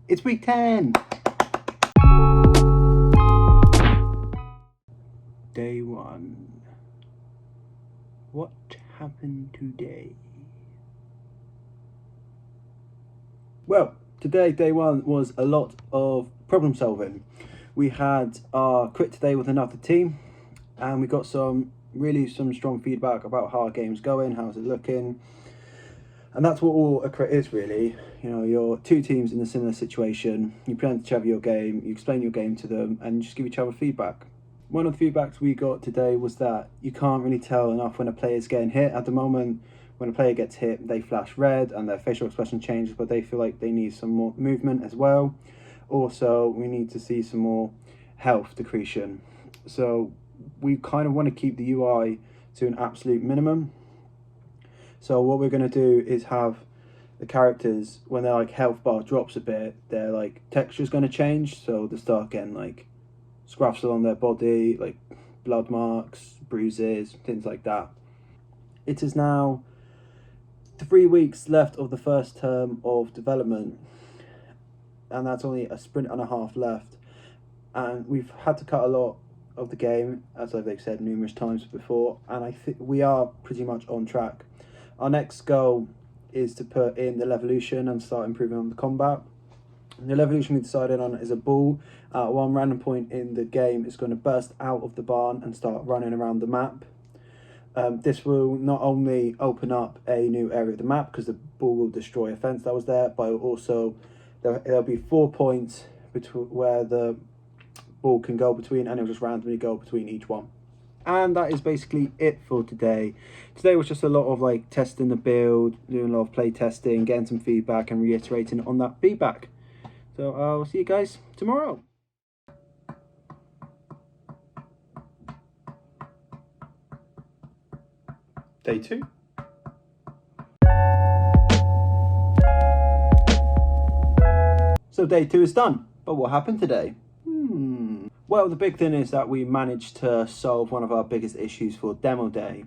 It's week 10. Day 1. What happened today? Well, today, day 1, was a lot of problem solving. We had our crit today with another team, and we got some strong feedback about how our game's going, how's it looking. And that's what all a crit is, really. You know, you're two teams in a similar situation, you present each other your game, you explain your game to them, and you just give each other feedback. One of the feedbacks we got today was that you can't really tell enough when a player's getting hit. At the moment, when a player gets hit, they flash red and their facial expression changes, but they feel like they need some more movement as well. Also, we need to see some more health decretion. So we kind of want to keep the UI to an absolute minimum. So what we're going to do is have the characters, when their health bar drops a bit, their texture's going to change. So they start getting scruffs along their body, blood marks, bruises, things like that. It is now 3 weeks left of the first term of development, and that's only a sprint and a half left. And we've had to cut a lot of the game, as I've said numerous times before, and I think we are pretty much on track. Our next goal is to put in the Levolution and start improving on the combat. The Levolution we decided on is a ball at one random point in the game is going to burst out of the barn and start running around the map. This will not only open up a new area of the map because the ball will destroy a fence that was there, but also there'll be 4 points where the ball can go between, and it'll just randomly go between each one. And that is basically it for today. Today was just a lot of testing the build, doing a lot of play testing, getting some feedback and reiterating on that feedback. So I'll see you guys tomorrow. Day 2. So day 2 is done, but what happened today? Well, the big thing is that we managed to solve one of our biggest issues for demo day.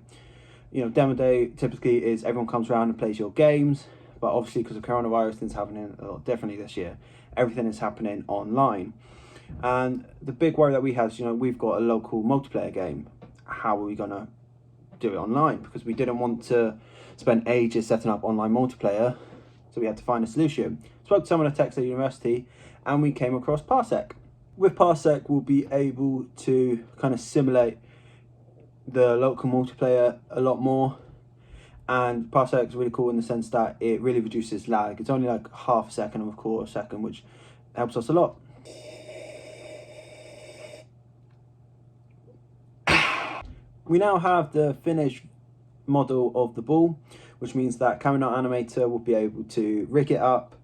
You know, demo day typically is everyone comes around and plays your games, but obviously because of coronavirus, things are happening a lot differently this year. Everything is happening online. And the big worry that we had is, we've got a local multiplayer game. How are we going to do it online? Because we didn't want to spend ages setting up online multiplayer, so we had to find a solution. Spoke to someone at Falmouth University, and we came across Parsec. With Parsec, we'll be able to kind of simulate the local multiplayer a lot more. And Parsec is really cool in the sense that it really reduces lag. It's only half a second or a quarter of a second, which helps us a lot. We now have the finished model of the ball, which means that Camera Animator will be able to rig it up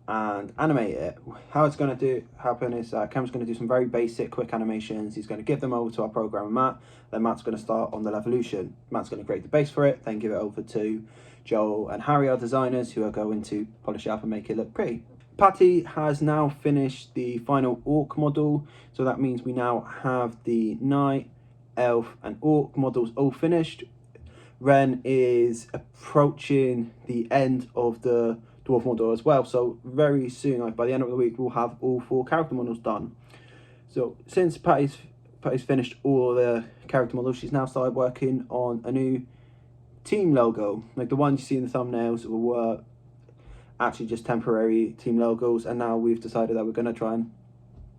and animate it. How it's going to happen is Cam's going to do some very basic quick animations. He's going to give them over to our programmer Matt. Then Matt's going to start on the Levolution. Matt's going to create the base for it, then give it over to Joel and Harry, our designers, who are going to polish it up and make it look pretty. Patty has now finished the final orc model, so that means we now have the knight, elf and orc models all finished. Ren is approaching the end of the dwarf model as well, so very soon, by the end of the week, we'll have all 4 character models done. So since Patty's finished all the character models, she's now started working on a new team logo. The ones you see in the thumbnails were actually just temporary team logos, and now we've decided that we're going to try and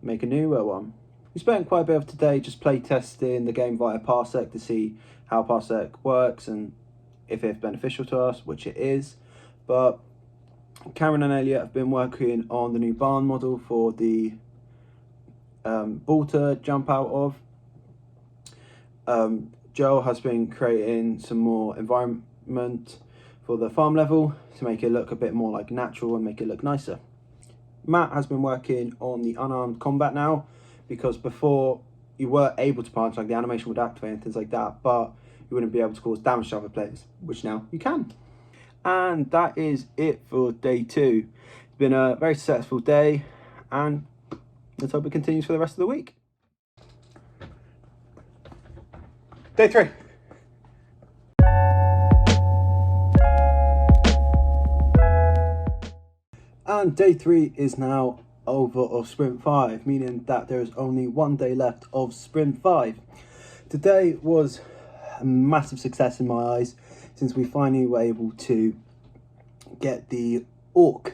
make a newer one. We spent quite a bit of today just play testing the game via Parsec to see how Parsec works and if it's beneficial to us, which it is. But Cameron and Elliot have been working on the new barn model for the ball to jump out of. Joel has been creating some more environment for the farm level to make it look a bit more natural and make it look nicer. Matt has been working on the unarmed combat now, because before you were able to punch, the animation would activate and things like that, but you wouldn't be able to cause damage to other players, which now you can. And that is it for day 2. It's been a very successful day, and let's hope it continues for the rest of the week. Day 3. And day 3 is now over of Sprint 5, meaning that there is only 1 day left of Sprint 5. Today was a massive success in my eyes, since we finally were able to get the Orc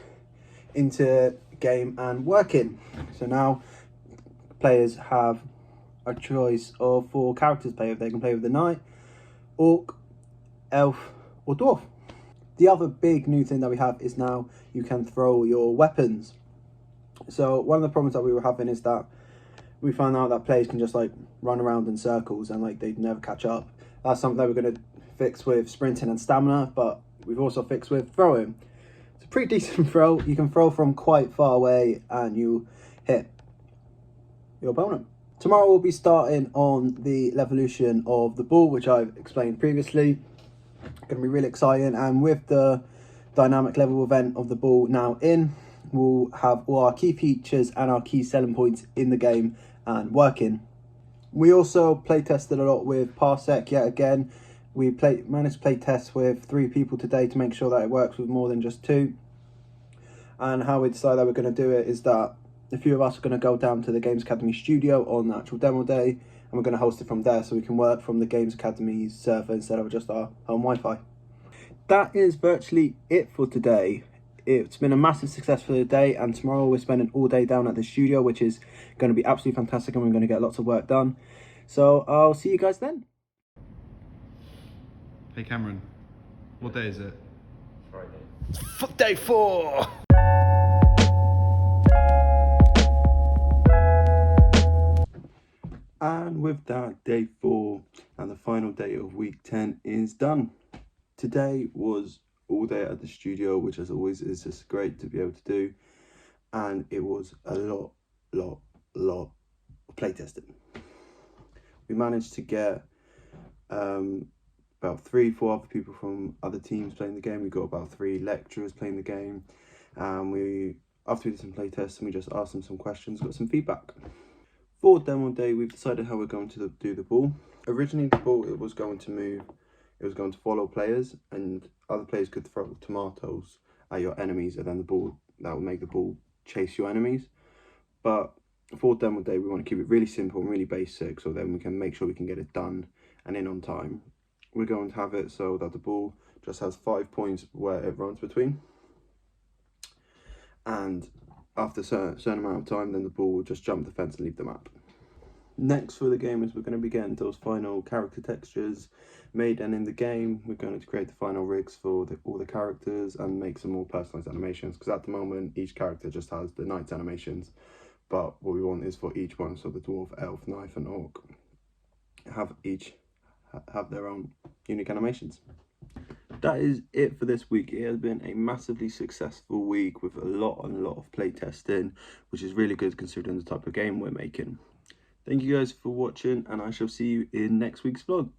into game and working. So now players have a choice of 4 characters to play with. They can play with the Knight, Orc, Elf or Dwarf. The other big new thing that we have is now you can throw your weapons. So one of the problems that we were having is that we found out that players can just like run around in circles and like they'd never catch up. That's something that we're going to fix with sprinting and stamina, but we've also fixed with throwing. It's a pretty decent throw. You can throw from quite far away and you hit your opponent. Tomorrow we'll be starting on the evolution of the ball, which I've explained previously. Going to be really exciting, and with the dynamic level event of the ball now in, we'll have all our key features and our key selling points in the game and working. We also play tested a lot with Parsec yet again. We managed to play tests with 3 people today to make sure that it works with more than just 2. And how we decide that we're going to do it is that a few of us are going to go down to the Games Academy studio on the actual demo day, and we're going to host it from there so we can work from the Games Academy's server instead of just our home Wi-Fi. That is virtually it for today. It's been a massive success for the day, and tomorrow we're spending all day down at the studio, which is going to be absolutely fantastic, and we're going to get lots of work done. So I'll see you guys then. Hey Cameron, what day is it? Friday. Day 4! And with that, day 4 and the final day of week 10 is done. Today was all day at the studio, which as always is just great to be able to do. And it was a lot of playtesting. We managed to get about 3-4 other people from other teams playing the game. We got about 3 lecturers playing the game. And after we did some playtests and we just asked them some questions, got some feedback. For demo day, we've decided how we're going to do the ball. Originally, the ball, it was going to move, it was going to follow players, and other players could throw tomatoes at your enemies, and then that would make the ball chase your enemies. But for demo day, we want to keep it really simple and really basic, so then we can make sure we can get it done and in on time. We're going to have it so that the ball just has 5 points where it runs between, and after a certain amount of time, then the ball will just jump the fence and leave the map. Next for the game is we're going to be getting those final character textures made, and in the game we're going to create the final rigs for all the characters and make some more personalized animations, because at the moment each character just has the knight's animations, but what we want is for each one, so the dwarf, elf, knight and orc have their own unique animations. That is it for this week. It has been a massively successful week with a lot of play testing, which is really good considering the type of game we're making. Thank you guys for watching, and I shall see you in next week's vlog.